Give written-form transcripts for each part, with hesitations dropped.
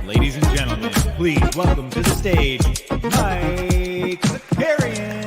Ladies and gentlemen, please welcome to the stage, Mike Zakarian.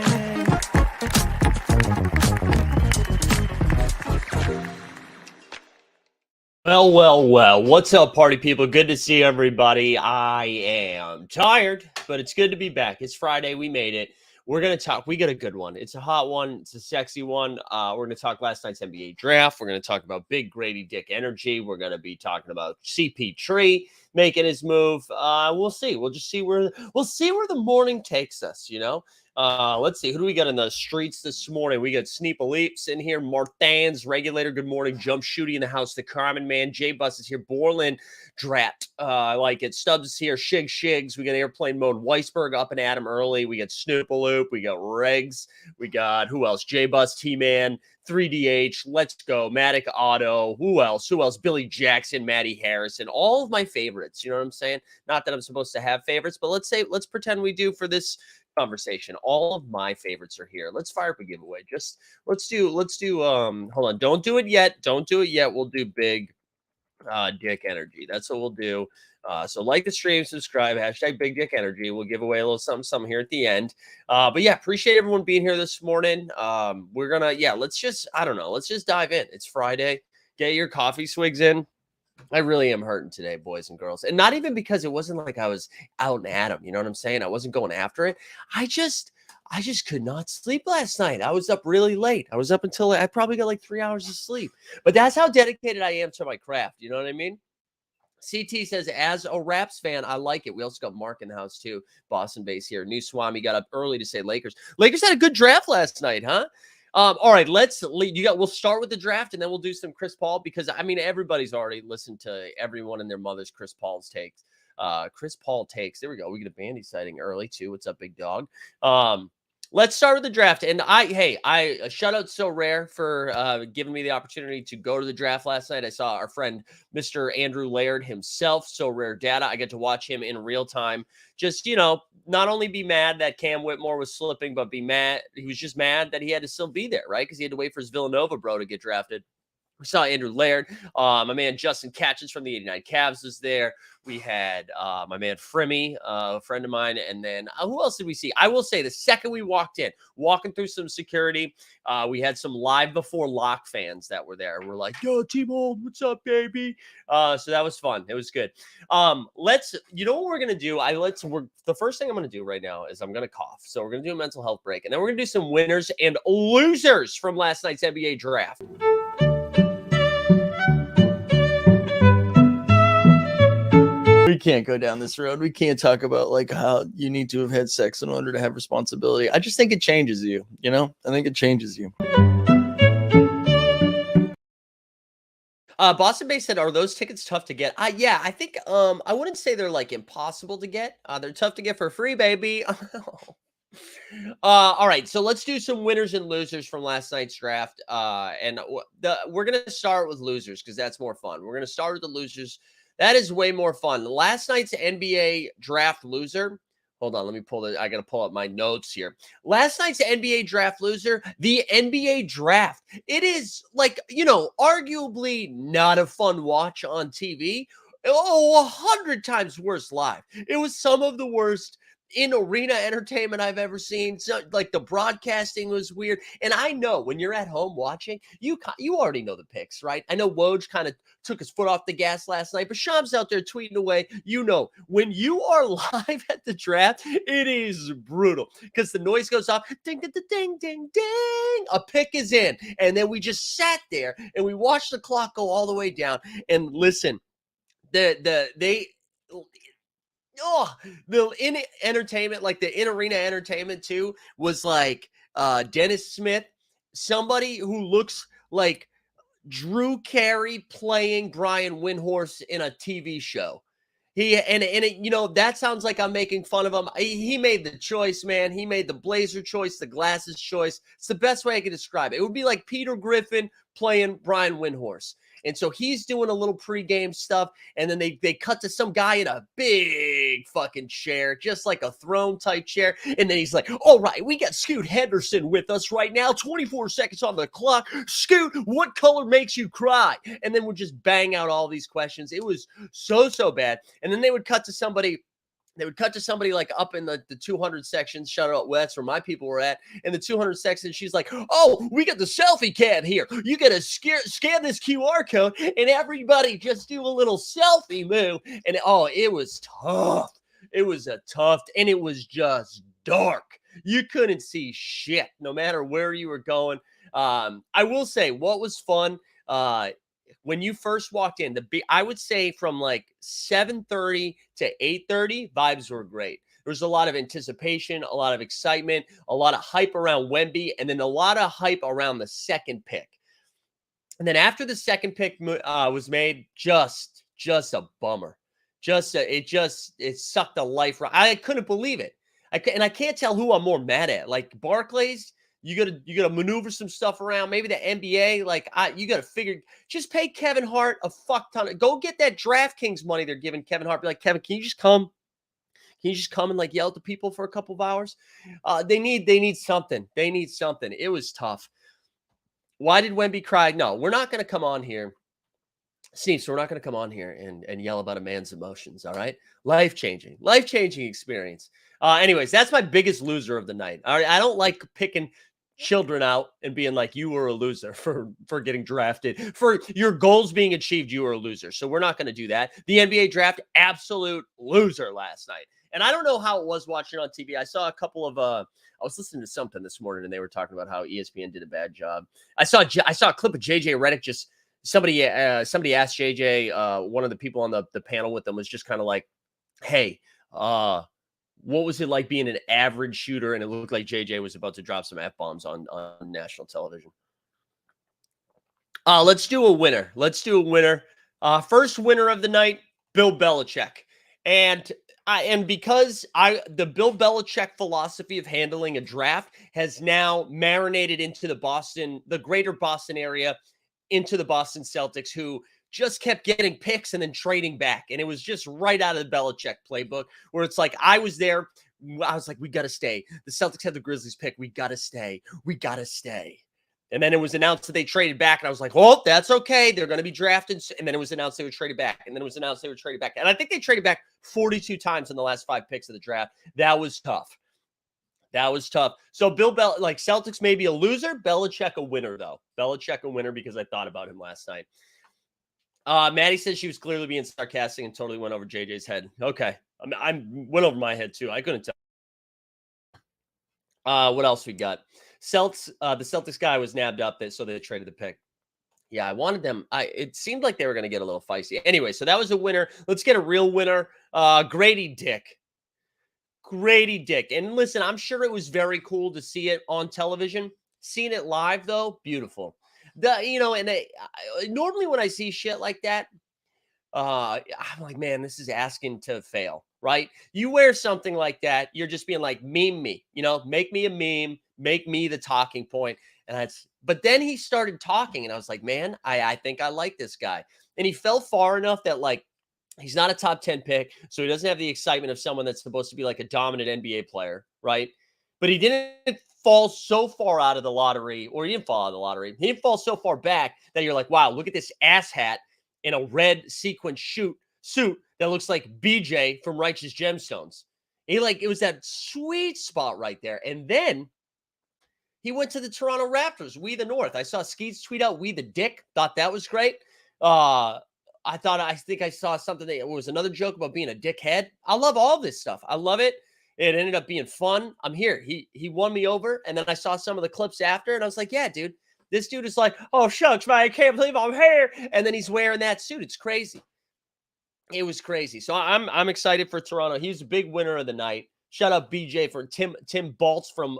Well. What's up, party people? Good to see everybody. I am tired, but it's good to be back. It's Friday. We made it. We're going to talk. We got a good one. It's a hot one. It's a sexy one. We're going to talk last night's NBA draft. We're going to talk about big Gradey Dick energy. We're going to be talking about CP3 making his move. We'll see. We'll see where the morning takes us, you know? Let's see. Who do we got in the streets this morning? We got Sneepa Leaps in here. Marthan's Regulator. Good morning. Jump Shooty in the house. The Carmen Man. J Bus is here. Borland Drat. I like it. Stubbs is here. Shigs. We got Airplane Mode. Weisberg up and at him early. We got Snoopaloop. We got Regs. We got who else? J Bus, T-Man, 3DH. Let's go. Matic Auto. Who else? Billy Jackson, Maddie Harrison. All of my favorites. You know what I'm saying? Not that I'm supposed to have favorites, but let's pretend we do for this conversation. All of my favorites are here. Let's fire up a giveaway. Let's do hold on. Don't do it yet. We'll do big Dick Energy. That's what we'll do. So like the stream, subscribe, hashtag Big Dick Energy. We'll give away a little something here at the end. But yeah, appreciate everyone being here this morning. We're gonna, let's just dive in. It's Friday. Get your coffee swigs in. I really am hurting today, boys and girls. And not even because it wasn't like I was out and at 'em. You know what I'm saying? I wasn't going after it. I just could not sleep last night. I was up really late. I was up until I probably got like 3 hours of sleep. But that's how dedicated I am to my craft. You know what I mean? CT says, as a Raps fan, I like it. We also got Mark in the house, too. Boston base here. New Swami got up early to say Lakers. Lakers had a good draft last night, huh? All right, we'll start with the draft and then we'll do some Chris Paul because I mean everybody's already listened to everyone and their mother's Chris Paul takes. There we go. We get a Bandy sighting early too. What's up, big dog? Let's start with the draft. And I shout out So Rare for giving me the opportunity to go to the draft last night. I saw our friend Mr. Andrew Laird himself, So Rare Data. I get to watch him in real time. Just, not only be mad that Cam Whitmore was slipping, but be mad. He was just mad that he had to still be there, right? Because he had to wait for his Villanova bro to get drafted. We saw Andrew Laird. My man Justin Catchins from the 89 Cavs was there. We had my man Frimmy, a friend of mine. And then who else did we see? I will say the second we walking through some security, we had some live before lock fans that were there. We're like, yo, T-Mold, what's up, baby? So that was fun. It was good. You know what we're going to do? The first thing I'm going to do right now is I'm going to cough. So we're going to do a mental health break. And then we're going to do some winners and losers from last night's NBA draft. We can't go down this road. We can't talk about like how you need to have had sex in order to have responsibility. I just think it changes you, I think it changes you. Boston Bay said, are those tickets tough to get? Yeah, I think I wouldn't say they're like impossible to get. They're tough to get for free, baby. All right, so let's do some winners and losers from last night's draft. We're going to start with losers because that's more fun. We're going to start with the losers. That is way more fun. Last night's NBA draft loser Hold on, let me pull it. I got to pull up my notes here. Last night's NBA draft loser, the NBA draft. It is like, arguably not a fun watch on TV. Oh, 100 times worse live. It was some of the worst in arena entertainment I've ever seen. So, like, the broadcasting was weird. And I know when you're at home watching, you already know the picks, right? I know Woj kind of took his foot off the gas last night, but Sham's out there tweeting away. When you are live at the draft, it is brutal because the noise goes off. Ding, ding, ding, ding, ding. A pick is in. And then we just sat there and we watched the clock go all the way down. And listen, the in entertainment, like the in arena entertainment too, was like Dennis Smith, somebody who looks like Drew Carey playing Brian Windhorst in a TV show. That sounds like I'm making fun of him. He made the choice, man. He made the blazer choice, the glasses choice. It's the best way I can describe it. It would be like Peter Griffin playing Brian Windhorst. And so he's doing a little pregame stuff, and then they cut to some guy in a big fucking chair, just like a throne type chair. And then he's like, all right, we got Scoot Henderson with us right now. 24 seconds on the clock. Scoot, what color makes you cry? And then we'll just bang out all these questions. It was so bad. And then they would cut to somebody. They would cut to somebody like up in the 200 section. Shout out, well, that's where my people were at. In the 200 section, she's like, oh, we got the selfie cam here. You got to scan this QR code, and everybody just do a little selfie move. And it was tough. It was and it was just dark. You couldn't see shit, no matter where you were going. I will say, what was fun, when you first walked in, I would say from like 7:30 to 8:30, vibes were great. There was a lot of anticipation, a lot of excitement, a lot of hype around Wemby, and then a lot of hype around the second pick. And then after the second pick was made, just a bummer. It sucked the life. I couldn't believe it. I can't tell who I'm more mad at. Like Barclays. You gotta maneuver some stuff around. Maybe the NBA, you gotta figure. Just pay Kevin Hart a fuck ton. Go get that DraftKings money they're giving Kevin Hart. Be like, Kevin, can you just come? Can you just come and like yell at the people for a couple of hours? They need something. They need something. It was tough. Why did Wemby cry? No, we're not gonna come on here, Steve. So we're not gonna come on here and yell about a man's emotions. All right, life changing experience. Anyways, that's my biggest loser of the night. All right, I don't like picking children out and being like, you were a loser for getting drafted, for your goals being achieved. You were a loser. So we're not going to do that. The NBA draft, absolute loser last night. And I don't know how it was watching on TV. I saw a couple of, I was listening to something this morning and they were talking about how ESPN did a bad job. I saw a clip of JJ Redick. Somebody asked JJ, one of the people on the panel with them was just kind of like, hey, what was it like being an average shooter? And it looked like JJ was about to drop some F-bombs on national television. Let's do a winner. First winner of the night, Bill Belichick. And because the Bill Belichick philosophy of handling a draft has now marinated into the greater Boston area, into the Boston Celtics, who just kept getting picks and then trading back. And it was just right out of the Belichick playbook where it's like, I was there. I was like, we got to stay. The Celtics had the Grizzlies pick. We got to stay. And then it was announced that they traded back. And I was like, oh, that's okay. They're going to be drafted. And then it was announced they were traded back. And then it was announced they were traded back. And I think they traded back 42 times in the last 5 picks of the draft. That was tough. So Celtics may be a loser. Belichick a winner, though. Belichick a winner because I thought about him last night. Maddie says she was clearly being sarcastic and totally went over JJ's head. Okay. I went over my head too. I couldn't tell. What else we got? The Celtics guy was nabbed up, so they traded the pick. Yeah, I wanted them. It seemed like they were going to get a little feisty. Anyway, so that was a winner. Let's get a real winner. Gradey Dick. And listen, I'm sure it was very cool to see it on television. Seeing it live, though, beautiful. Normally when I see shit like that, I'm like, man, this is asking to fail, right? You wear something like that, you're just being like, meme me, make me a meme, make me the talking point. But then he started talking and I was like, man, I think I like this guy. And he fell far enough that like He's not a top 10 pick, so he doesn't have the excitement of someone that's supposed to be like a dominant NBA player, right? But he didn't fall so far out of the lottery, or he didn't fall out of the lottery. He didn't fall so far back that you're like, wow, look at this ass hat in a red sequin suit that looks like BJ from Righteous Gemstones. It was that sweet spot right there. And then he went to the Toronto Raptors, We the North. I saw Skeets tweet out We the Dick. Thought that was great. I think I saw something that it was another joke about being a dickhead. I love all this stuff. I love it. It ended up being fun. I'm here. He won me over. And then I saw some of the clips after, and I was like, yeah, dude, this dude is like, oh, shucks, man, I can't believe I'm here. And then he's wearing that suit. It's crazy. It was crazy. So I'm excited for Toronto. He's a big winner of the night. Shout out BJ for Tim Baltz from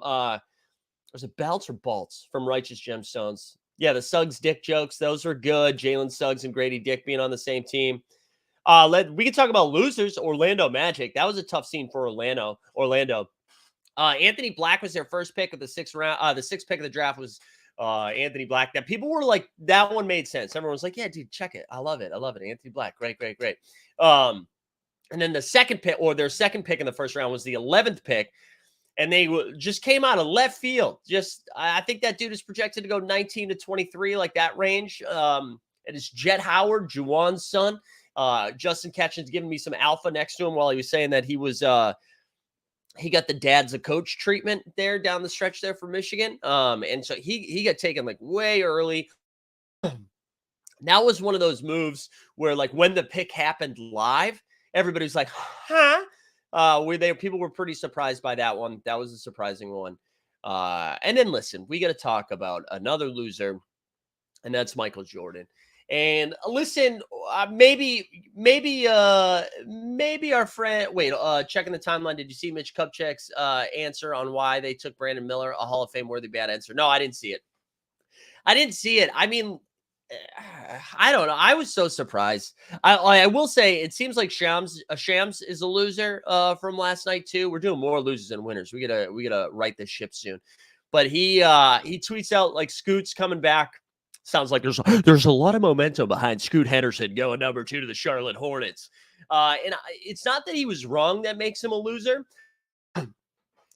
was it Baltz or Baltz from Righteous Gemstones? Yeah, the Suggs Dick jokes, those were good. Jalen Suggs and Gradey Dick being on the same team. We can talk about losers. Orlando Magic. That was a tough scene for Orlando. Anthony Black was their first pick of the sixth round. The sixth pick of the draft was Anthony Black. That people were like, that one made sense. Everyone was like, yeah, dude, check it. I love it. Anthony Black. Great. And then the second pick, or their second pick in the first round, was the 11th pick. And they just came out of left field. I think that dude is projected to go 19 to 23, like that range. And it's Jet Howard, Juwan's son. Justin Ketchen's giving me some alpha next to him while he was saying that he got the dad's a coach treatment there down the stretch there for Michigan. And so he got taken like way early. That was one of those moves where, like, when the pick happened live, everybody was like, huh? People were pretty surprised by that one. That was a surprising one. And then listen, we got to talk about another loser, and that's Michael Jordan. And listen, maybe our friend. Wait, checking the timeline. Did you see Mitch Kupchak's answer on why they took Brandon Miller? A Hall of Fame worthy bad answer. No, I didn't see it. I mean, I don't know. I was so surprised. I will say it seems like Shams is a loser from last night too. We're doing more losers than winners. We gotta right this ship soon. But he tweets out like Scoot's coming back. Sounds like there's a lot of momentum behind Scoot Henderson going number 2 to the Charlotte Hornets. And it's not that he was wrong that makes him a loser.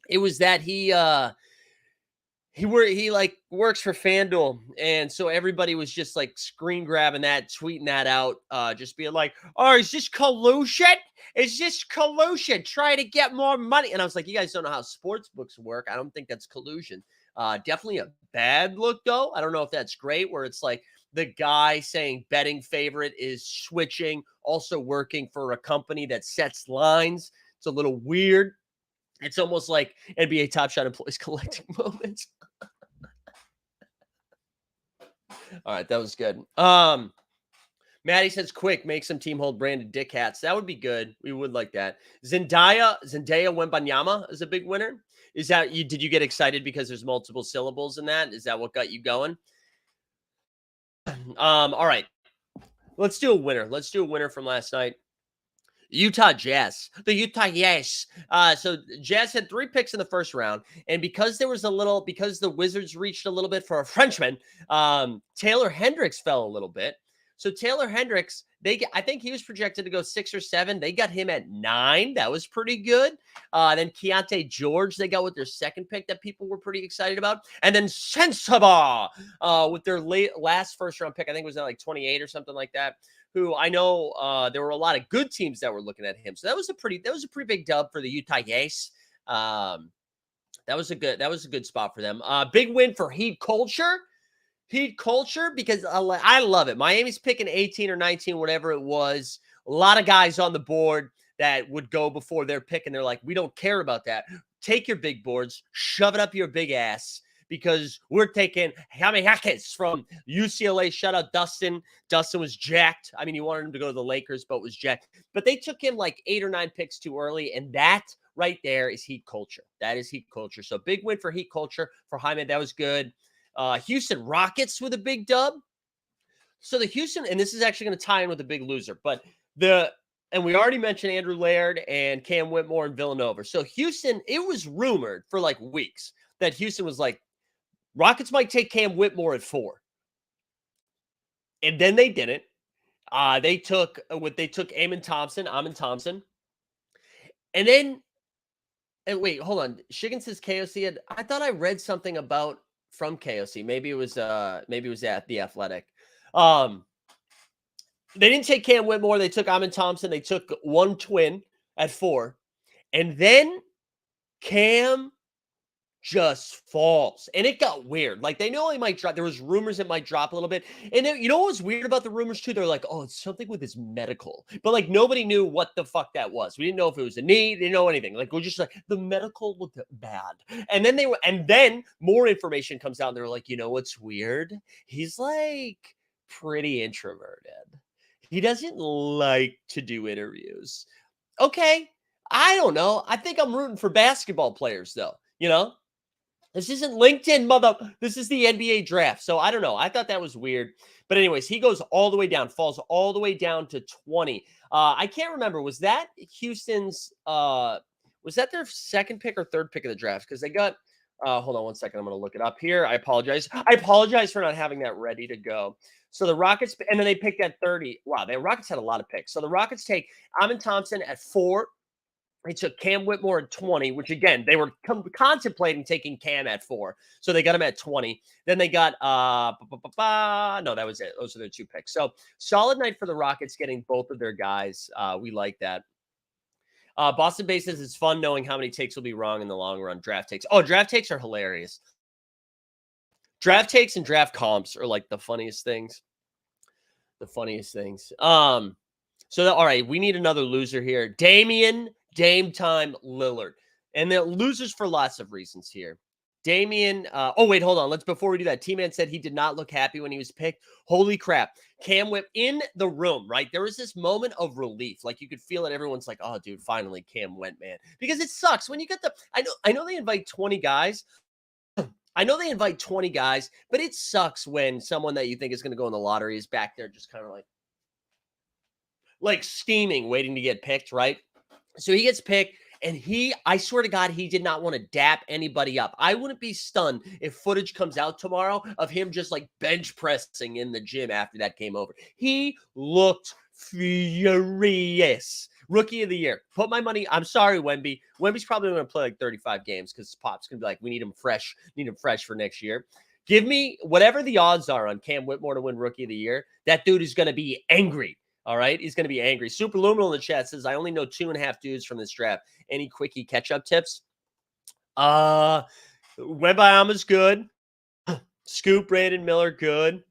It was that he like works for FanDuel, and so everybody was just like screen grabbing that, tweeting that out, just being like, "Oh, is this collusion? Is this collusion? Try to get more money." And I was like, "You guys don't know how sports books work. I don't think that's collusion. Definitely a bad look, though. I don't know if that's great, where it's like the guy saying betting favorite is switching, also working for a company that sets lines. It's a little weird. It's almost like NBA Top Shot employees collecting moments." All right, that was good. Maddie says, quick, make some team hold branded dick hats. That would be good. We would like that. Zendaya Wembanyama is a big winner. Is that you? Did you get excited because there's multiple syllables in that? Is that what got you going? All right. Let's do a winner. Let's do a winner from last night. Utah Jazz. The Utah Jazz. So Jazz had 3 picks in the first round, and because the Wizards reached a little bit for a Frenchman, Taylor Hendricks fell a little bit. So Taylor Hendricks, I think he was projected to go 6 or 7. They got him at 9. That was pretty good. Then Keontae George, they got with their second pick that people were pretty excited about. And then Sensabaugh with their last first round pick. I think it was at like 28 or something like that. Who I know there were a lot of good teams that were looking at him. So that was a pretty big dub for the Utah Jazz. That was a good spot for them. Big win for Heat culture. Heat culture, because I love it. Miami's picking 18 or 19, whatever it was. A lot of guys on the board that would go before their pick, and they're like, we don't care about that. Take your big boards, shove it up your big ass, because we're taking Jaime Jaquez from UCLA. Shout out Dustin. Dustin was jacked. I mean, he wanted him to go to the Lakers, but was jacked. But they took him like 8 or 9 picks too early, and that right there is Heat culture. That is Heat culture. So big win for Heat culture for Jaime. That was good. Houston Rockets with a big dub. So the Houston, and this is actually going to tie in with the big loser, and we already mentioned Andrew Laird and Cam Whitmore and Villanova. So Houston, it was rumored for like weeks that Houston was like, Rockets might take Cam Whitmore at 4. And then they didn't. They took Amon Thompson, and then and wait, hold on. Shiggin says KOC had. I thought I read something about from KOC. Maybe it was at the Athletic. They didn't take Cam Whitmore. They took Amon Thompson. They took one twin at 4, and then Cam just falls, and it got weird. Like, they know he might drop. There was rumors it might drop a little bit, and then, you know what was weird about the rumors too? They're like, oh, it's something with his medical, but like nobody knew what the fuck that was. We didn't know if it was a knee, didn't know anything. Like, we're just like, the medical looked bad, and then more information comes out, and they're like, you know what's weird? He's like pretty introverted. He doesn't like to do interviews. Okay, I don't know. I think I'm rooting for basketball players though. This isn't LinkedIn, mother. This is the NBA draft. So I don't know. I thought that was weird. But anyways, he goes all the way down, falls all the way down to 20. I can't remember. Was that Houston's was that their second pick or third pick of the draft? Because they got hold on one second. I'm going to look it up here. I apologize. I apologize for not having that ready to go. So the Rockets, and then they picked at 30. Wow, the Rockets had a lot of picks. So the Rockets take Amon Thompson at 4. They took Cam Whitmore at 20, which, again, they were contemplating taking Cam at 4. So they got him at 20. Then they got no, that was it. Those are their 2 picks. So solid night for the Rockets getting both of their guys. We like that. Boston Bay says it's fun knowing how many takes will be wrong in the long run. Draft takes. Oh, draft takes are hilarious. Draft takes and draft comps are like the funniest things. So all right, we need another loser here. Dame Time Lillard. And they're losers for lots of reasons here. Damian, oh, wait, hold on. Before we do that, T-Man said he did not look happy when he was picked. Holy crap. Cam Whip in the room, right? There was this moment of relief. Like, you could feel it. Everyone's like, oh, dude, finally Cam went, man. Because it sucks when you get I know they invite 20 guys. I know they invite 20 guys, but it sucks when someone that you think is going to go in the lottery is back there just kind of like steaming, waiting to get picked, right? So he gets picked, and I swear to God, he did not want to dap anybody up. I wouldn't be stunned if footage comes out tomorrow of him just like bench pressing in the gym after that came over. He looked furious. Rookie of the year. Put my money. I'm sorry, Wemby. Wemby's probably going to play like 35 games because Pop's going to be like, we need him fresh. Need him fresh for next year. Give me whatever the odds are on Cam Whitmore to win Rookie of the Year. That dude is going to be angry. All right. He's going to be angry. Superluminal in the chat says, I only know 2.5 dudes from this draft. Any quickie catch-up tips? Wembanyama's good. Scoop, Brandon Miller, good.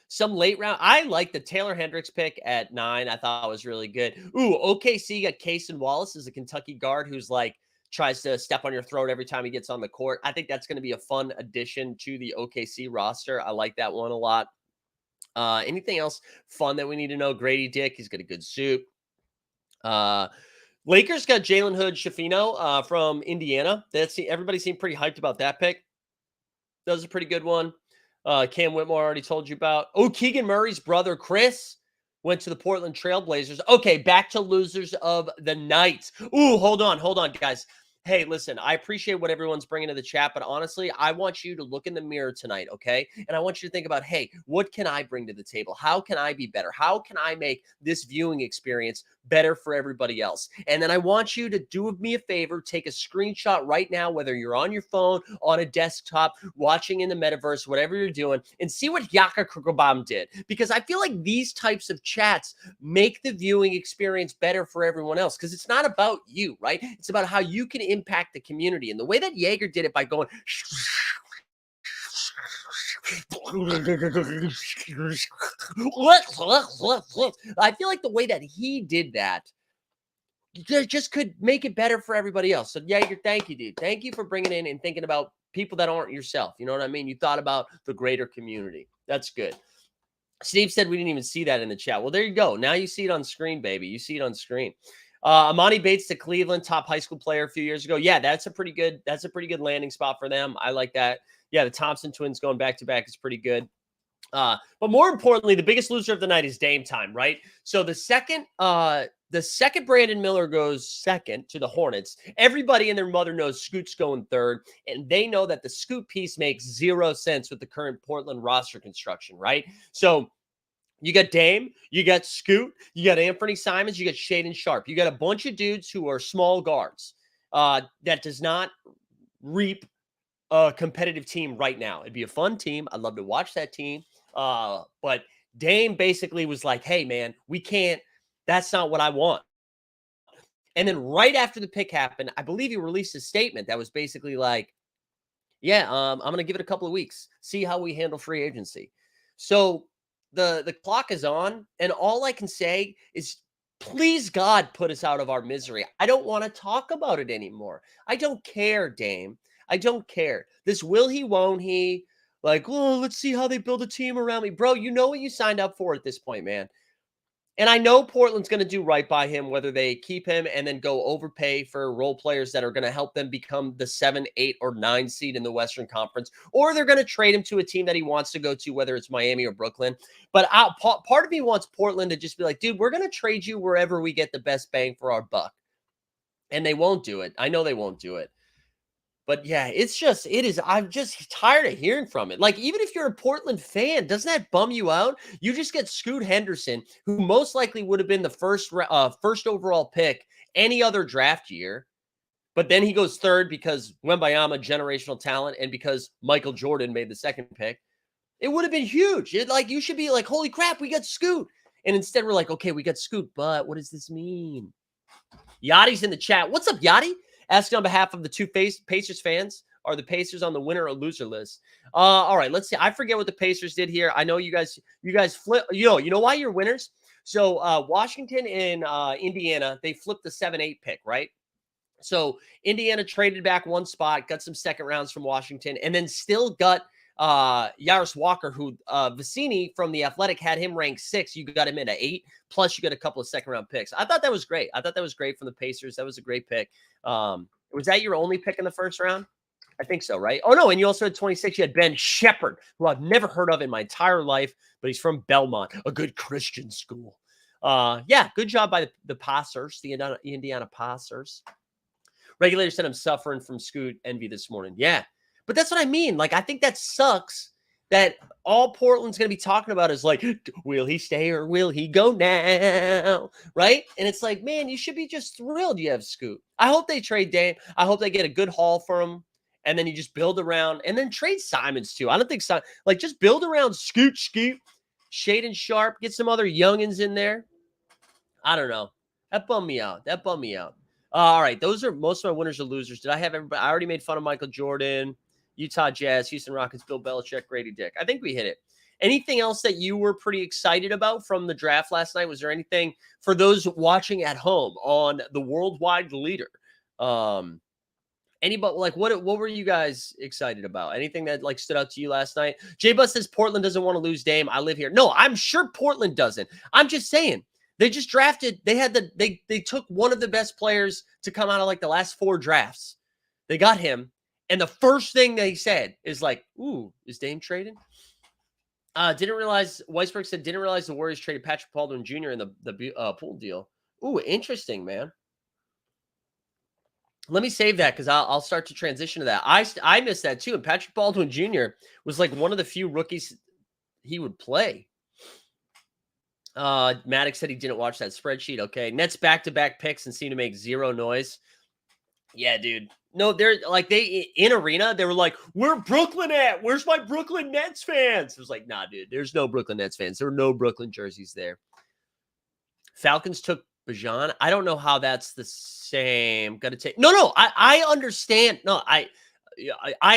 Some late round. I like the Taylor Hendricks pick at 9. I thought was really good. Ooh, OKC got Cason Wallace as a Kentucky guard who's like tries to step on your throat every time he gets on the court. I think that's going to be a fun addition to the OKC roster. I like that one a lot. Anything else fun that we need to know? Gradey Dick, he's got a good suit. Lakers got Jalen Hood-Schifino from Indiana. Everybody seemed pretty hyped about that pick. That was a pretty good one. Cam Whitmore already told you about. Oh, Keegan Murray's brother, Chris, went to the Portland Trailblazers. Okay, back to losers of the night. Ooh, hold on, guys. Hey, listen, I appreciate what everyone's bringing to the chat, but honestly, I want you to look in the mirror tonight, okay? And I want you to think about, hey, what can I bring to the table? How can I be better? How can I make this viewing experience better for everybody else? And then I want you to do me a favor, take a screenshot right now, whether you're on your phone, on a desktop, watching in the metaverse, whatever you're doing, and see what Yaka Krukobam did. Because I feel like these types of chats make the viewing experience better for everyone else, because it's not about you, right? It's about how you can impact the community. And the way that Jaeger did it by going I feel like the way that he did that just could make it better for everybody else. So Jaeger, thank you, dude. Thank you for bringing in and thinking about people that aren't yourself. You know what I mean? You thought about the greater community. That's good. Steve said we didn't even see that in the chat. Well, there you go. Now you see it on screen, baby. You see it on screen. Amani Bates to Cleveland, top high school player a few years ago. Yeah, that's a pretty good landing spot for them. I like that. Yeah, the Thompson twins going back to back is pretty good. But more importantly, the biggest loser of the night is Dame Time, right? So the second Brandon Miller goes second to the Hornets, everybody and their mother knows Scoot's going third, and they know that the Scoot piece makes 0 sense with the current Portland roster construction, right? So You got Dame, you got Scoot, you got Anthony Simons, you got Shaedon Sharpe. You got a bunch of dudes who are small guards. That does not reap a competitive team right now. It'd be a fun team. I'd love to watch that team. But Dame basically was like, hey, man, we can't. That's not what I want. And then right after the pick happened, I believe he released a statement that was basically like, yeah, I'm going to give it a couple of weeks, see how we handle free agency. So the clock is on, and all I can say is, please, God, put us out of our misery. I don't want to talk about it anymore. I don't care, Dame. I don't care. This will he, won't he? Like, oh, let's see how they build a team around me. Bro, you know what you signed up for at this point, man. And I know Portland's going to do right by him, whether they keep him and then go overpay for role players that are going to help them become the 7, 8, or 9 seed in the Western Conference, or they're going to trade him to a team that he wants to go to, whether it's Miami or Brooklyn. But part of me wants Portland to just be like, dude, we're going to trade you wherever we get the best bang for our buck. And they won't do it. I know they won't do it. But yeah, I'm just tired of hearing from it. Like, even if you're a Portland fan, doesn't that bum you out? You just get Scoot Henderson, who most likely would have been the first overall pick any other draft year. But then he goes third because Wembanyama, generational talent, and because Michael Jordan made the second pick. It would have been huge. You should be like, holy crap, we got Scoot. And instead we're like, okay, we got Scoot, but what does this mean? Yachty's in the chat. What's up, Yachty? Asking on behalf of the two Pacers fans, are the Pacers on the winner or loser list? All right, let's see. I forget what the Pacers did here. I know you guys flip. You know why you're winners? So Washington and Indiana, they flipped the 7-8 pick, right? So Indiana traded back one spot, got some second rounds from Washington, and then still got Yaris Walker, who Vicini from The Athletic had him ranked 6. You got him in at 8, plus you got a couple of second-round picks. I thought that was great. I thought that was great from the Pacers. That was a great pick. Was that your only pick in the first round? I think so, right? Oh, no, and you also had 26. You had Ben Shepherd, who I've never heard of in my entire life, but he's from Belmont, a good Christian school. Yeah, good job by the Passers, the Indiana Passers. Regulators said I'm suffering from Scoot envy this morning. Yeah. But that's what I mean. Like, I think that sucks that all Portland's going to be talking about is like, will he stay or will he go now? Right? And it's like, man, you should be just thrilled you have Scoot. I hope they trade Dame. I hope they get a good haul for him. And then you just build around and then trade Simons too. I don't think so. Like, just build around Scoot, Shaedon Sharpe, get some other youngins in there. I don't know. That bummed me out. All right. Those are most of my winners or losers. Did I have everybody? I already made fun of Michael Jordan, Utah Jazz, Houston Rockets, Bill Belichick, Gradey Dick. I think we hit it. Anything else that you were pretty excited about from the draft last night? Was there anything for those watching at home on the worldwide leader? Anybody, like, what were you guys excited about? Anything that like stood out to you last night? J-Bus says Portland doesn't want to lose Dame. I live here. No, I'm sure Portland doesn't. I'm just saying. They just drafted. They took one of the best players to come out of like the last 4 drafts. They got him, and the first thing they said is like, "Ooh, is Dame trading?" Didn't realize. Weisberg said didn't realize the Warriors traded Patrick Baldwin Jr. in the Poole deal. Ooh, interesting, man. Let me save that because I'll start to transition to that. I missed that too, and Patrick Baldwin Jr. was like one of the few rookies he would play. Maddox said he didn't watch that spreadsheet. Okay. Nets back-to-back picks and seem to make zero noise. Yeah, dude. No, they're like in arena, they were like, where Brooklyn at? Where's my Brooklyn Nets fans? It was like, nah, dude, there's no Brooklyn Nets fans. There were no Brooklyn jerseys there. Falcons took Bajan. I don't know how that's the same. Gotta take. No, I understand. No, I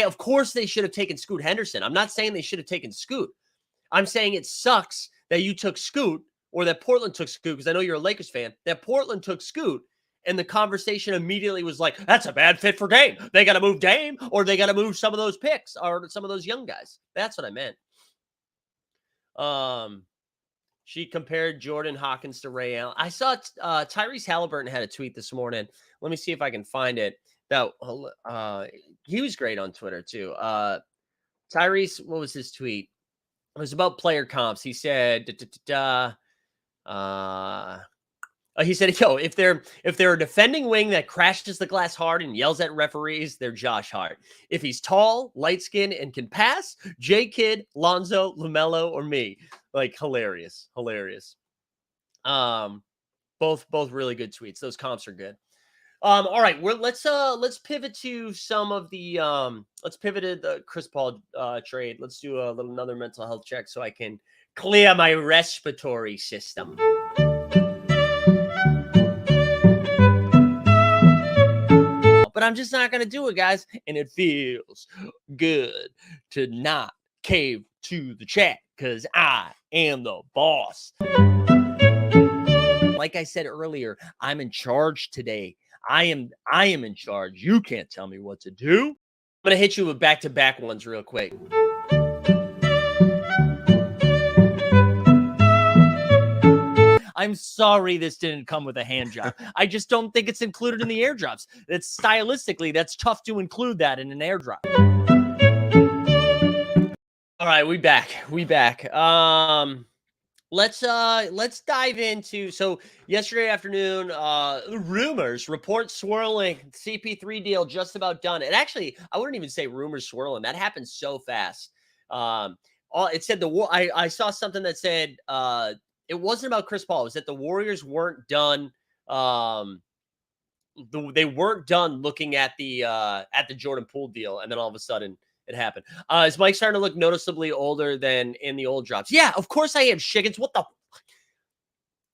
of course they should have taken Scoot Henderson. I'm not saying they should have taken Scoot. I'm saying it sucks that you took Scoot or that Portland took Scoot, because I know you're a Lakers fan, that Portland took Scoot, and the conversation immediately was like, that's a bad fit for Dame. They got to move Dame, or they got to move some of those picks or some of those young guys. That's what I meant. She compared Jordan Hawkins to Ray Allen. I saw Tyrese Halliburton had a tweet this morning. Let me see if I can find it. That he was great on Twitter too. Tyrese, what was his tweet? It was about player comps. He said, He said, "Yo, if they're a defending wing that crashes the glass hard and yells at referees, they're Josh Hart. If he's tall, light skinned, and can pass, J Kidd, Lonzo, LaMelo, or me." Like hilarious, hilarious. Both really good tweets. Those comps are good. All right, let's pivot to some of the let's pivot to the Chris Paul trade. Let's do another mental health check so I can clear my respiratory system. But I'm just not going to do it, guys. And it feels good to not cave to the chat because I am the boss. Like I said earlier, I'm in charge today. I am in charge. You can't tell me what to do. I'm going to hit you with back-to-back ones real quick. I'm sorry this didn't come with a hand job. I just don't think it's included in the airdrops. It's stylistically, that's tough to include that in an airdrop. All right, we back. Let's dive into, so yesterday afternoon, reports swirling, CP3 deal just about done. And actually, I wouldn't even say rumors swirling. That happened so fast. It said I saw something that said it wasn't about Chris Paul. It was that the Warriors weren't done. They weren't done looking at the Jordan Poole deal, and then all of a sudden it happened. Is Mike starting to look noticeably older than in the old drops? Yeah, of course I am. Shiggins, what the fuck?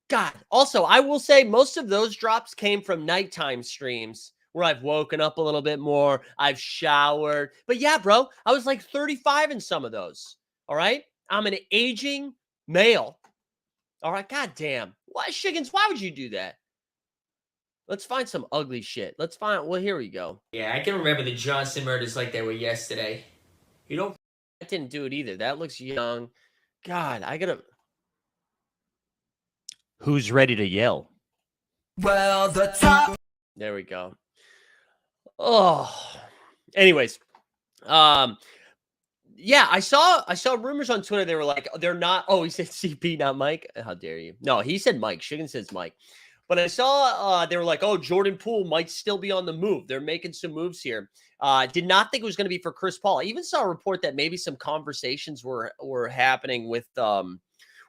God. Also, I will say most of those drops came from nighttime streams where I've woken up a little bit more. I've showered. But yeah, bro, I was like 35 in some of those. All right. I'm an aging male. All right. God damn. Why, Shiggins? Why would you do that? Let's find some ugly shit. Let's find. Well, here we go. Yeah, I can remember the Johnson murders like they were yesterday. You don't. I didn't do it either. That looks young. God, I gotta. Who's ready to yell? Well, the top. There we go. Oh. Anyways, yeah, I saw rumors on Twitter. They were like, they're not. Oh, he said CP, not Mike. How dare you? No, he said Mike. Shiggin says Mike. But I saw they were like, oh, Jordan Poole might still be on the move. They're making some moves here. Did not think it was going to be for Chris Paul. I even saw a report that maybe some conversations were happening with the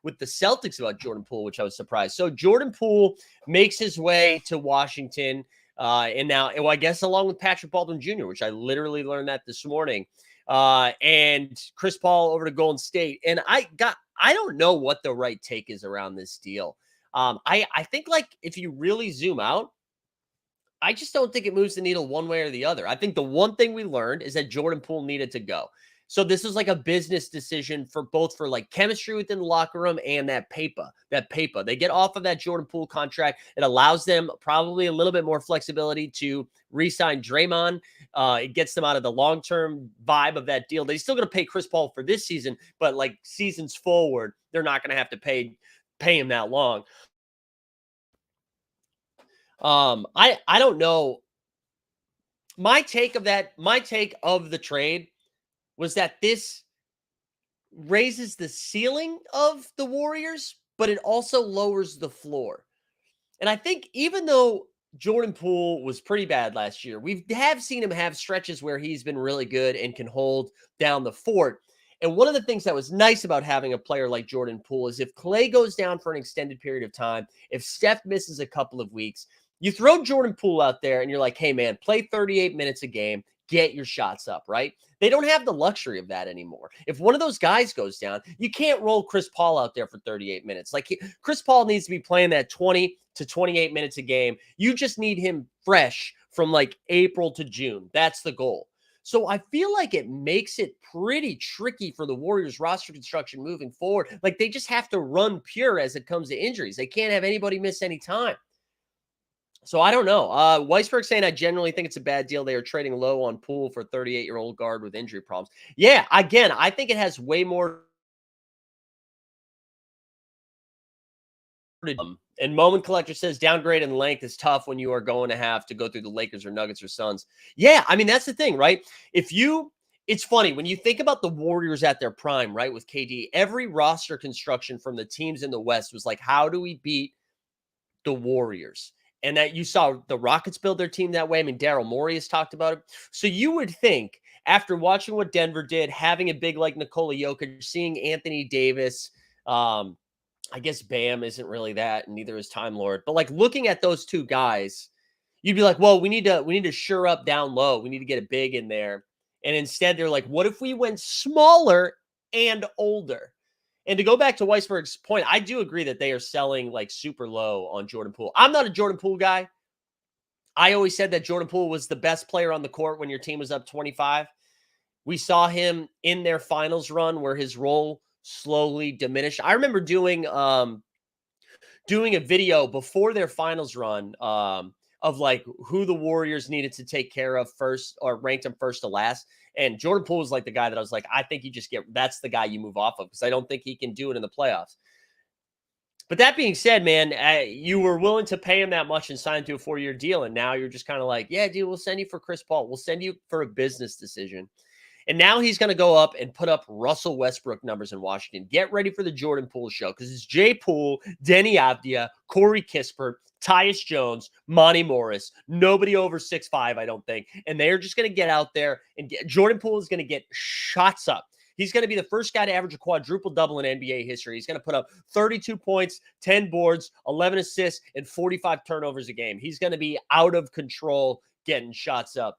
Celtics about Jordan Poole, which I was surprised. So Jordan Poole makes his way to Washington, and now, well, I guess along with Patrick Baldwin Jr., which I literally learned that this morning, and Chris Paul over to Golden State. And I don't know what the right take is around this deal. I think, like, if you really zoom out, I just don't think it moves the needle one way or the other. I think the one thing we learned is that Jordan Poole needed to go. So this is like a business decision for like chemistry within the locker room and that paper. They get off of that Jordan Poole contract. It allows them probably a little bit more flexibility to re-sign Draymond. It gets them out of the long-term vibe of that deal. They're still going to pay Chris Paul for this season, but like seasons forward, they're not going to have to pay him that long. I don't know. My take of the trade was that this raises the ceiling of the Warriors, but it also lowers the floor. And I think even though Jordan Poole was pretty bad last year, we have seen him have stretches where he's been really good and can hold down the fort. And one of the things that was nice about having a player like Jordan Poole is if Clay goes down for an extended period of time, if Steph misses a couple of weeks, you throw Jordan Poole out there and you're like, hey, man, play 38 minutes a game, get your shots up, right? They don't have the luxury of that anymore. If one of those guys goes down, you can't roll Chris Paul out there for 38 minutes. Like, Chris Paul needs to be playing that 20 to 28 minutes a game. You just need him fresh from like April to June. That's the goal. So I feel like it makes it pretty tricky for the Warriors roster construction moving forward. Like, they just have to run pure as it comes to injuries. They can't have anybody miss any time. So I don't know. Weisberg saying, I generally think it's a bad deal. They are trading low on Poole for 38-year-old guard with injury problems. Yeah, again, I think it has way more. And Moment Collector says downgrade in length is tough when you are going to have to go through the Lakers or Nuggets or Suns. Yeah, I mean, that's the thing, right? It's funny when you think about the Warriors at their prime, right? With KD, every roster construction from the teams in the West was like, how do we beat the Warriors. And that you saw the Rockets build their team that way. I mean, Daryl Morey has talked about it. So you would think after watching what Denver did, having a big like Nikola Jokic, seeing Anthony Davis, I guess Bam isn't really that, and neither is Time Lord. But like looking at those two guys, you'd be like, well, we need to shore up down low. We need to get a big in there. And instead, they're like, what if we went smaller and older? And to go back to Weisberg's point, I do agree that they are selling like super low on Jordan Poole. I'm not a Jordan Poole guy. I always said that Jordan Poole was the best player on the court when your team was up 25. We saw him in their finals run where his role slowly diminished. I remember doing a video before their finals run of like who the Warriors needed to take care of first or ranked them first to last. And Jordan Poole was like the guy that I was like, I think you just that's the guy you move off of because I don't think he can do it in the playoffs. But that being said, man, you were willing to pay him that much and sign to a 4-year deal. And now you're just kind of like, yeah, dude, we'll send you for Chris Paul. We'll send you for a business decision. And now he's going to go up and put up Russell Westbrook numbers in Washington. Get ready for the Jordan Poole show because it's Jay Poole, Denny Avdia, Corey Kispert, Tyus Jones, Monty Morris, nobody over 6'5", I don't think. And they're just going to get out there and Jordan Poole is going to get shots up. He's going to be the first guy to average a quadruple double in NBA history. He's going to put up 32 points, 10 boards, 11 assists, and 45 turnovers a game. He's going to be out of control getting shots up.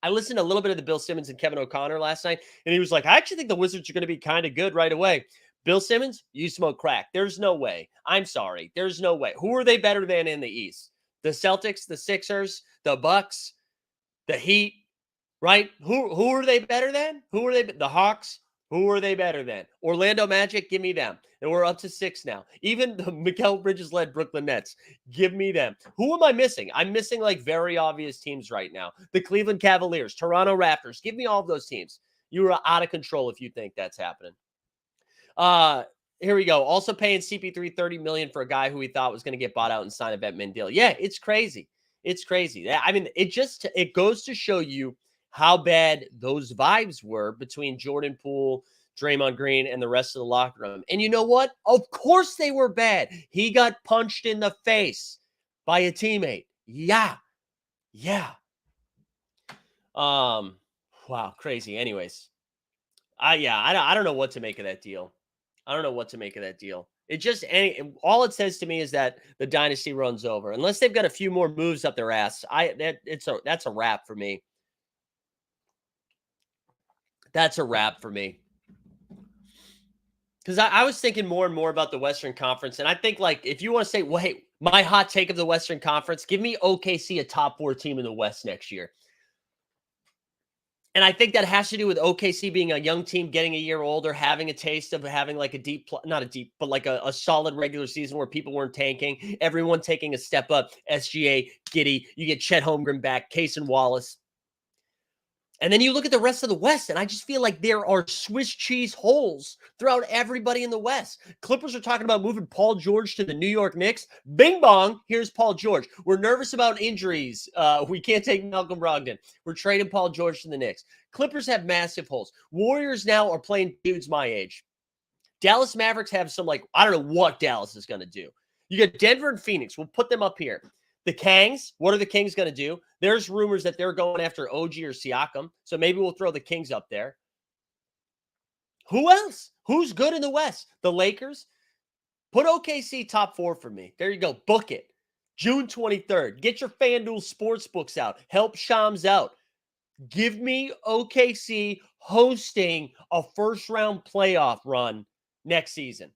I listened to a little bit of the Bill Simmons and Kevin O'Connor last night, and he was like, I actually think the Wizards are going to be kind of good right away. Bill Simmons, you smoke crack. There's no way. I'm sorry. There's no way. Who are they better than in the East? The Celtics, the Sixers, the Bucks, the Heat, right? Who are they better than? Who are they? The Hawks? Who are they better than? Orlando Magic, give me them. And we're up to 6 now. Even the Mikal Bridges-led Brooklyn Nets, give me them. Who am I missing? I'm missing like very obvious teams right now. The Cleveland Cavaliers, Toronto Raptors. Give me all of those teams. You are out of control if you think that's happening. Here we go. Also paying CP3 $30 million for a guy who he thought was going to get bought out and sign a vet min deal. Yeah, it's crazy. It's crazy. I mean, it goes to show you how bad those vibes were between Jordan Poole, Draymond Green, and the rest of the locker room. And you know what? Of course they were bad. He got punched in the face by a teammate. Yeah. Wow, crazy. Anyways, I don't know what to make of that deal. It just all it says to me is that the dynasty runs over. Unless they've got a few more moves up their ass, that's a wrap for me. That's a wrap for me. Because I was thinking more and more about the Western Conference, and I think like if you want to say, well, hey, my hot take of the Western Conference, give me OKC a top 4 team in the West next year. And I think that has to do with OKC being a young team, getting a year older, having a taste of having like but like a solid regular season where people weren't tanking, everyone taking a step up. SGA, Giddey, you get Chet Holmgren back, Case and Wallace. And then you look at the rest of the West, and I just feel like there are Swiss cheese holes throughout everybody in the West. Clippers are talking about moving Paul George to the New York Knicks. Bing bong, here's Paul George. We're nervous about injuries. We can't take Malcolm Brogdon. We're trading Paul George to the Knicks. Clippers have massive holes. Warriors now are playing dudes my age. Dallas Mavericks have some, like, I don't know what Dallas is going to do. You got Denver and Phoenix. We'll put them up here. The Kings, what are the Kings going to do? There's rumors that they're going after OG or Siakam, so maybe we'll throw the Kings up there. Who else? Who's good in the West? The Lakers? Put OKC top 4 for me. There you go. Book it. June 23rd. Get your FanDuel sports books out. Help Shams out. Give me OKC hosting a first-round playoff run next season.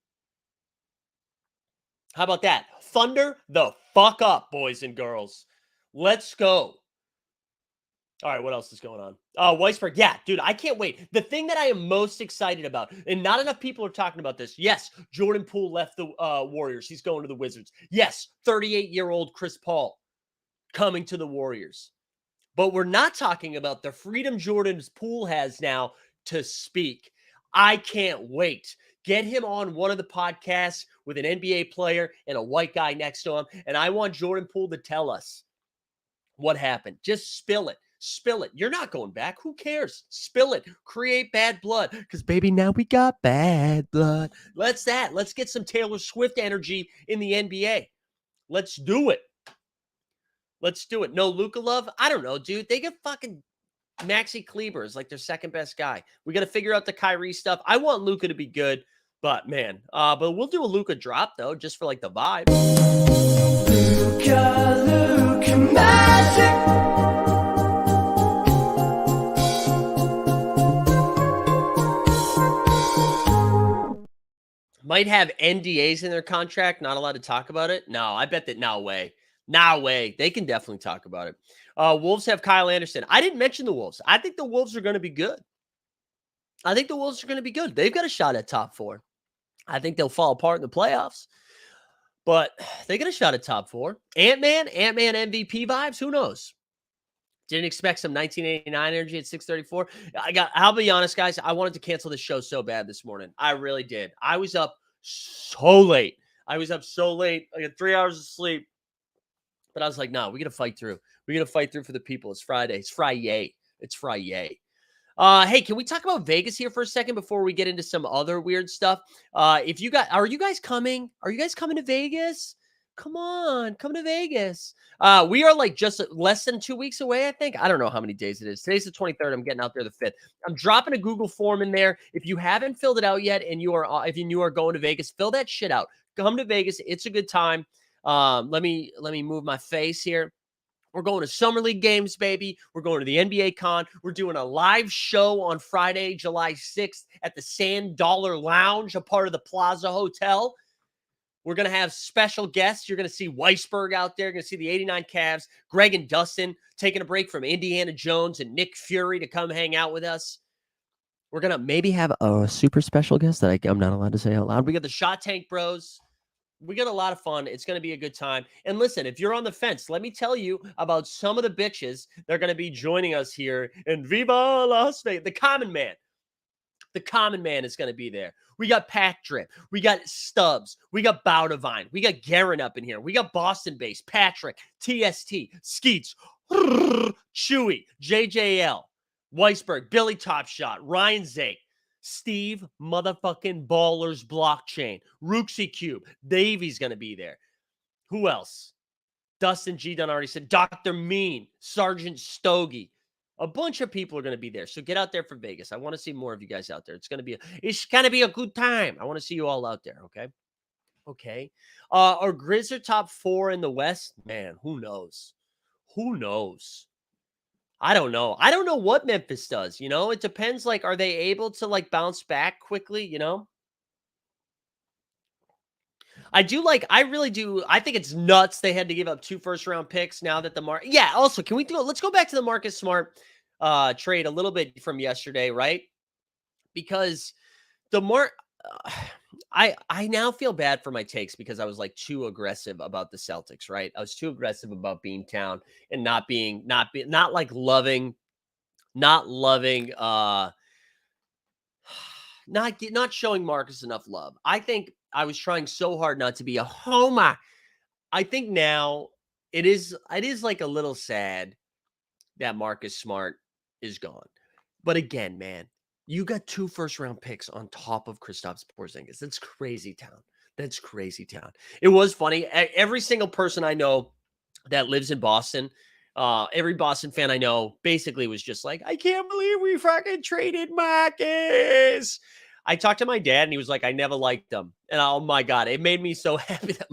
How about that? Thunder the fuck up, boys and girls. Let's go. All right, what else is going on? Weisberg. Yeah, dude, I can't wait. The thing that I am most excited about, and not enough people are talking about this. Yes, Jordan Poole left the Warriors. He's going to the Wizards. Yes, 38-year-old Chris Paul coming to the Warriors. But we're not talking about the freedom Jordan Poole has now to speak. I can't wait. Get him on one of the podcasts with an NBA player and a white guy next to him. And I want Jordan Poole to tell us what happened. Just spill it. Spill it. You're not going back. Who cares? Spill it. Create bad blood. Because, baby, now we got bad blood. Let's get some Taylor Swift energy in the NBA. Let's do it. Let's do it. No Luka love? I don't know, dude. They get fucking Maxi Kleber is like their second best guy. We got to figure out the Kyrie stuff. I want Luka to be good, but man, but we'll do a Luka drop though, just for like the vibe. Luka magic. Might have NDAs in their contract, not allowed to talk about it. No, I bet that no way. No way. They can definitely talk about it. Wolves have Kyle Anderson. I didn't mention the Wolves. I think the Wolves are going to be good. They've got a shot at top 4. I think they'll fall apart in the playoffs, but they got a shot at top 4. Ant-Man MVP vibes. Who knows? Didn't expect some 1989 energy at 634. I'll be honest, guys. I wanted to cancel the show so bad this morning. I really did. I was up so late. I got 3 hours of sleep. But I was like, no, we got to fight through. We got to fight through for the people. It's Friday. It's Friday. Hey, can we talk about Vegas here for a second before we get into some other weird stuff? Are you guys coming? Are you guys coming to Vegas? Come on, come to Vegas. We are like just less than 2 weeks away, I think. I don't know how many days it is. Today's the 23rd. I'm getting out there the 5th. I'm dropping a Google form in there. If you haven't filled it out yet and you are going to Vegas, fill that shit out. Come to Vegas. It's a good time. Let me move my face here. We're going to Summer League games, baby. We're going to the NBA Con. We're doing a live show on Friday, July 6th at the Sand Dollar Lounge, a part of the Plaza Hotel. We're going to have special guests. You're going to see Weisberg out there. You're going to see the 89 Cavs, Greg and Dustin taking a break from Indiana Jones and Nick Fury to come hang out with us. We're going to maybe have a super special guest that I'm not allowed to say out loud. We got the Shot Tank Bros. We got a lot of fun. It's going to be a good time. And listen, if you're on the fence, let me tell you about some of the bitches that are going to be joining us here in Viva Las Vegas. The Common Man. The Common Man is going to be there. We got Pack Drip. We got Stubbs. We got Bowdivine. We got Garen up in here. We got Boston-based Patrick, TST, Skeets, Chewy, JJL, Weisberg, Billy Topshot, Ryan Zake, Steve motherfucking Ballers Blockchain, Rooksy Cube, Davy's going to be there. Who else? Dustin G. Dunn already said, Dr. Mean, Sergeant Stogie. A bunch of people are going to be there. So get out there for Vegas. I want to see more of you guys out there. It's going to be a good time. I want to see you all out there. Okay. Are Grizzlies top 4 in the West? Man, who knows? I don't know. I don't know what Memphis does. It depends. Like, are they able to like bounce back quickly? I really do. I think it's nuts. They had to give up 2 first-round picks now that yeah. Also, can we do it? Let's go back to the Marcus Smart trade a little bit from yesterday, right? Because I now feel bad for my takes because I was like too aggressive about the Celtics, right? I was too aggressive about Beantown and not showing Marcus enough love. I think I was trying so hard not to be a homer. I think now it is like a little sad that Marcus Smart is gone. But again, man, you got 2 first-round picks on top of Kristaps Porzingis. That's crazy town. It was funny. Every single person I know that lives in Boston, every Boston fan I know basically was just like, I can't believe we fucking traded Marcus. I talked to my dad and he was like, I never liked them. And oh my God, it made me so happy that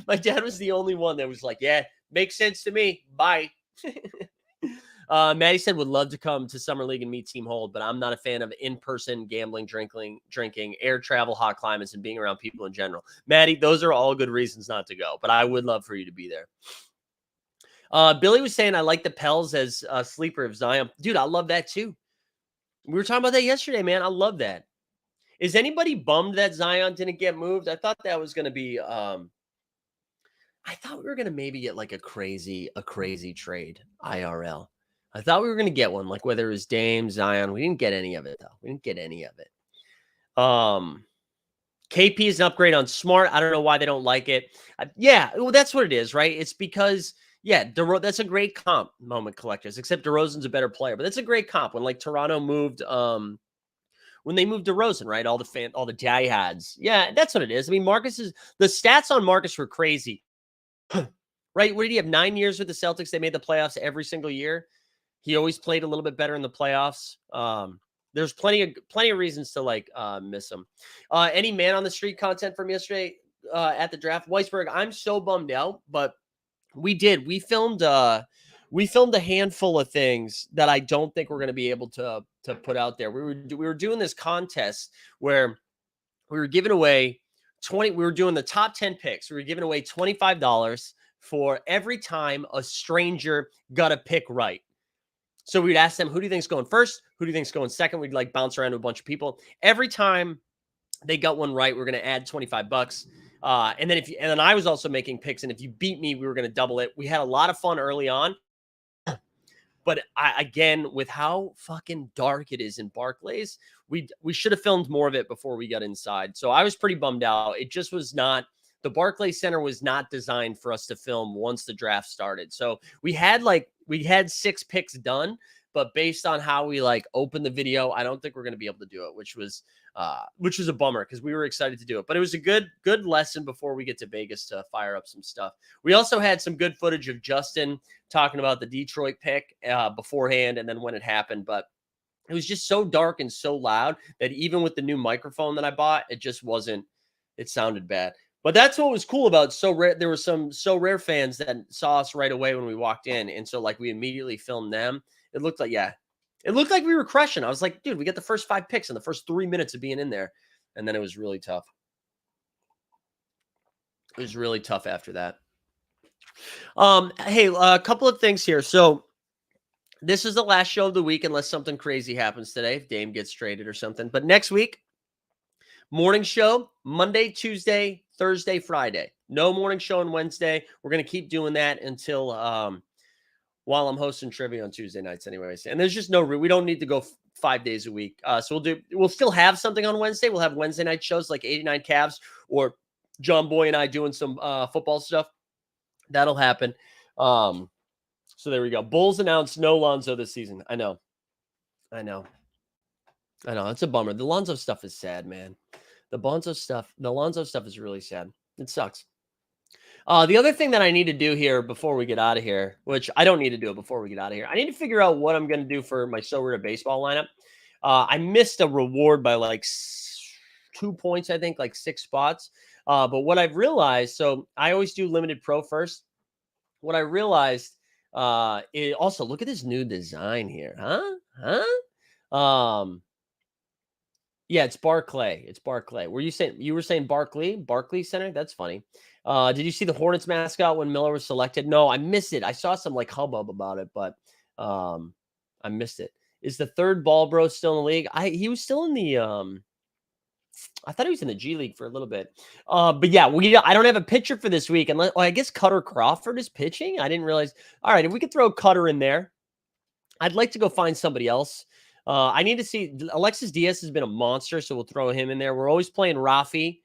my dad was the only one that was like, yeah, makes sense to me. Bye. Maddie said would love to come to Summer League and meet Team Hold, but I'm not a fan of in-person gambling, drinking, air travel, hot climates, and being around people in general. Maddie, those are all good reasons not to go, but I would love for you to be there. Billy was saying I like the Pels as a sleeper of Zion. Dude, I love that too. We were talking about that yesterday, man. I love that. Is anybody bummed that Zion didn't get moved? I thought that was going to be I thought we were going to maybe get like a crazy trade IRL. I thought we were going to get one, like whether it was Dame, Zion. We didn't get any of it, though. KP is an upgrade on Smart. I don't know why they don't like it. Yeah, well, that's what it is, right? It's because, yeah, that's a great comp, Moment Collectors, except DeRozan's a better player. But that's a great comp. When, like, Toronto moved when they moved DeRozan, right? All the diehards. Yeah, that's what it is. I mean, the stats on Marcus were crazy. Right? What did he have? 9 years with the Celtics. They made the playoffs every single year. He always played a little bit better in the playoffs. There's plenty of reasons to miss him. Any man on the street content from yesterday at the draft? Weisberg, I'm so bummed out, but we filmed a handful of things that I don't think we're going to be able to put out there. We were doing this contest where we were giving away we were doing the top 10 picks. We were giving away $25 for every time a stranger got a pick right. So we'd ask them, who do you think's going first? Who do you think's going second? We'd bounce around to a bunch of people. Every time they got one right, we're going to add $25. And then I was also making picks. And if you beat me, we were going to double it. We had a lot of fun early on. But again, with how fucking dark it is in Barclays, we should have filmed more of it before we got inside. So I was pretty bummed out. It just was not. The Barclays Center was not designed for us to film once the draft started. So we had 6 picks done, but based on how we opened the video, I don't think we're going to be able to do it, which was a bummer because we were excited to do it. But it was a good lesson before we get to Vegas to fire up some stuff. We also had some good footage of Justin talking about the Detroit pick beforehand and then when it happened. But it was just so dark and so loud that even with the new microphone that I bought, it just wasn't. It sounded bad. But that's what was cool about So Rare. There were some So Rare fans that saw us right away when we walked in. And so we immediately filmed them. It looked like we were crushing. I was like, dude, we got the first 5 picks in the first 3 minutes of being in there. And then it was really tough. It was really tough after that. Hey, a couple of things here. So this is the last show of the week, unless something crazy happens today, if Dame gets traded or something. But next week, morning show, Monday, Tuesday, Thursday, Friday. No morning show on Wednesday. We're going to keep doing that until while I'm hosting trivia on Tuesday nights anyways. And there's just we don't need to go 5 days a week. So we'll still have something on Wednesday. We'll have Wednesday night shows like 89 Cavs or John Boy and I doing some football stuff. That'll happen. So there we go. Bulls announced no Lonzo this season. I know. It's a bummer. The Lonzo stuff is sad, man. The Lonzo stuff is really sad. It sucks. The other thing that I need to do here before we get out of here, which I don't need to do it before we get out of here, I need to figure out what I'm going to do for my So Rare baseball lineup. I missed a reward by 2 points, I think, 6 spots. But what I've realized, so I always do limited pro first. What I realized, also look at this new design here, yeah, it's Barclay. You were saying Barclay Center? That's funny. Did you see the Hornets mascot when Miller was selected? No, I missed it. I saw some hubbub about it, but I missed it. Is the third ball bro still in the league? He was still in the I thought he was in the G League for a little bit. But yeah, I don't have a pitcher for this week. I guess Cutter Crawford is pitching. I didn't realize. All right, if we could throw Cutter in there, I'd like to go find somebody else. I need to see. Alexis Diaz has been a monster, so we'll throw him in there. We're always playing Rafi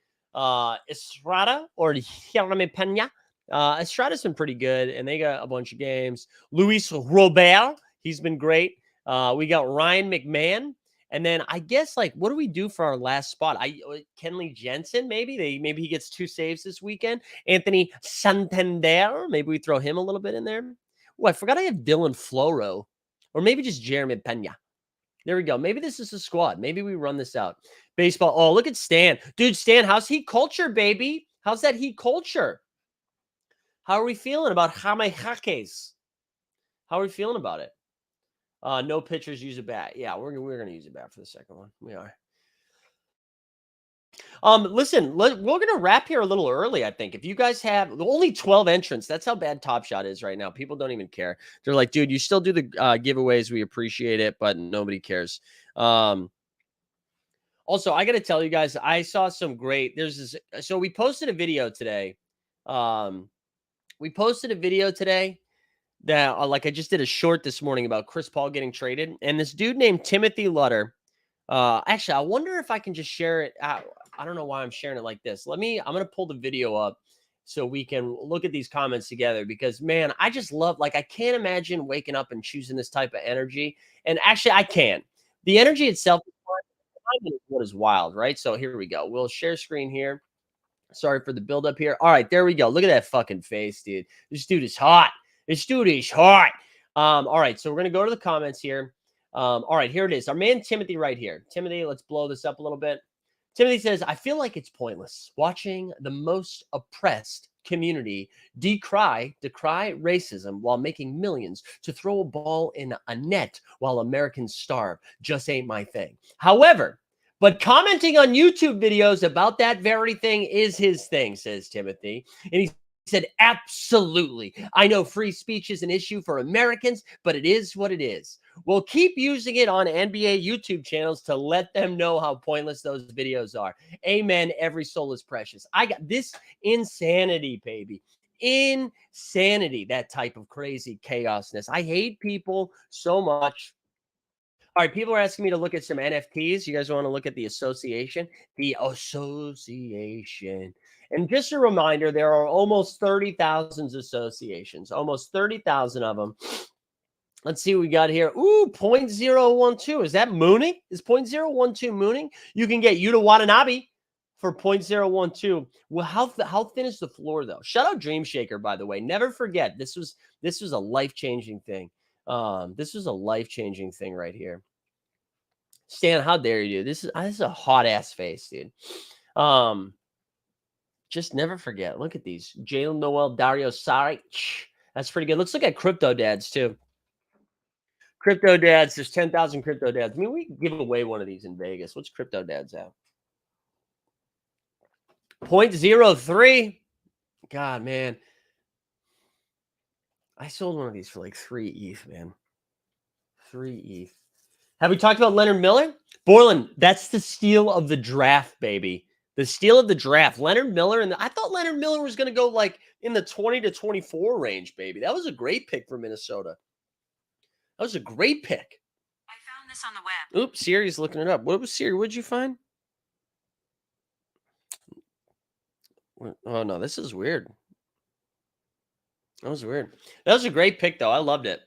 Estrada or Jeremy Pena. Estrada's been pretty good, and they got a bunch of games. Luis Robert, he's been great. We got Ryan McMahon. And then I guess what do we do for our last spot? Kenley Jensen, maybe he gets 2 saves this weekend. Anthony Santander, maybe we throw him a little bit in there. Oh, I forgot I have Dylan Floro, or maybe just Jeremy Pena. There we go. Maybe this is the squad. Maybe we run this out. Baseball. Oh, look at Stan, dude. Stan, how's heat culture, baby? How's that heat culture? How are we feeling about Jaime Jaques? How are we feeling about it? No pitchers use a bat. Yeah, we're going to use a bat for the second one. We are. Listen, we're going to wrap here a little early, I think. If you guys have only 12 entrants, that's how bad Top Shot is right now. People don't even care. They're like, dude, you still do the giveaways. We appreciate it, but nobody cares. Also, I got to tell you guys, I saw some great, so we posted a video today. That I just did a short this morning about Chris Paul getting traded, and this dude named Timothy Lutter. Actually, I wonder if I can just share it. I don't know why I'm sharing it like this. I'm going to pull the video up so we can look at these comments together, because man, I just love, I can't imagine waking up and choosing this type of energy. And actually I can. The energy itself is what is wild, right? So here we go. We'll share screen here. Sorry for the buildup here. All right, there we go. Look at that fucking face, dude. This dude is hot. This dude is hot. All right, so we're going to go to the comments here. All right, here it is. Our man Timothy right here. Timothy, let's blow this up a little bit. Timothy says, I feel like it's pointless watching the most oppressed community decry racism while making millions to throw a ball in a net while Americans starve. Just ain't my thing. However, but commenting on YouTube videos about that very thing is his thing, says Timothy. And he said, absolutely. I know free speech is an issue for Americans, but it is what it is. We'll keep using it on NBA YouTube channels to let them know how pointless those videos are. Amen. Every soul is precious. I got this insanity, baby. Insanity, that type of crazy chaosness. I hate people so much. All right, people are asking me to look at some NFTs. You guys want to look at the association? The association. And just a reminder, there are almost 30,000 associations, almost 30,000 of them. Let's see what we got here. Ooh, 0.012. Is that mooning? Is 0.012 mooning? You can get Yuta Watanabe for 0.012. Well, how thin is the floor, though? Shout out Dream Shaker, by the way. Never forget, this was a life-changing thing. This was a life-changing thing right here. Stan, how dare you? This is a hot-ass face, dude. Just never forget. Look at these. Jalen Noel, Dario Saric. That's pretty good. Let's look at Crypto Dads, too. Crypto Dads, there's 10,000 Crypto Dads. I mean, we can give away one of these in Vegas. What's Crypto Dads at? 0.03. God, man. I sold one of these for like 3 ETH, man. 3 ETH. Have we talked about Leonard Miller? Borland, that's the steal of the draft, baby. The steal of the draft. Leonard Miller, and I thought Leonard Miller was going to go like in the 20 to 24 range, baby. That was a great pick for Minnesota. That was a great pick. I found this on the web. Oops, Siri's looking it up. What was Siri? What'd you find? Oh, no, this is weird. That was weird. That was a great pick, though. I loved it.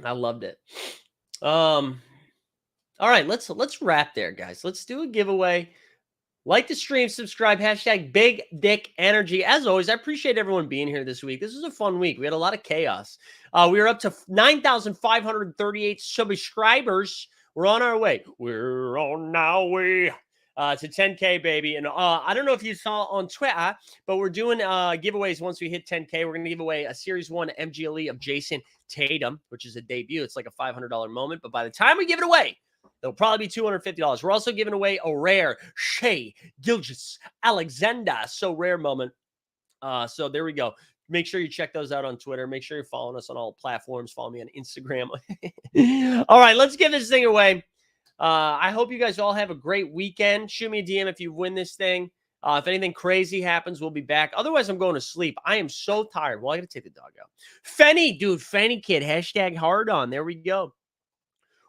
I loved it. All right, let's wrap there, guys. Let's do a giveaway. Like the stream, subscribe, hashtag Big Dick Energy. As always, I appreciate everyone being here this week. This was a fun week. We had a lot of chaos. We are up to 9,538 subscribers. We're on our way. We're on our way to 10K, baby. And I don't know if you saw on Twitter, but we're doing giveaways once we hit 10K. We're going to give away a Series 1 MGLE of Jason Tatum, which is a debut. It's like a $500 moment. But by the time we give it away, it'll probably be $250. We're also giving away a rare Shea Gilgeous Alexander. So rare moment. So there we go. Make sure you check those out on Twitter. Make sure you're following us on all platforms. Follow me on Instagram. All right, let's give this thing away. I hope you guys all have a great weekend. Shoot me a DM if you win this thing. If anything crazy happens, we'll be back. Otherwise, I'm going to sleep. I am so tired. Well, I got to take the dog out. Fenny, dude. Fenny kid. Hashtag hard on. There we go.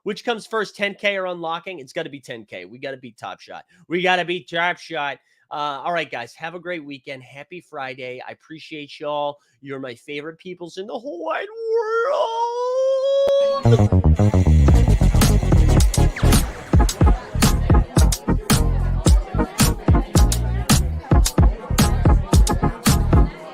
Which comes first, 10K or unlocking? It's got to be 10K. We got to beat Top Shot. We got to beat Top Shot. All right, guys. Have a great weekend. Happy Friday. I appreciate y'all. You're my favorite peoples in the whole wide world.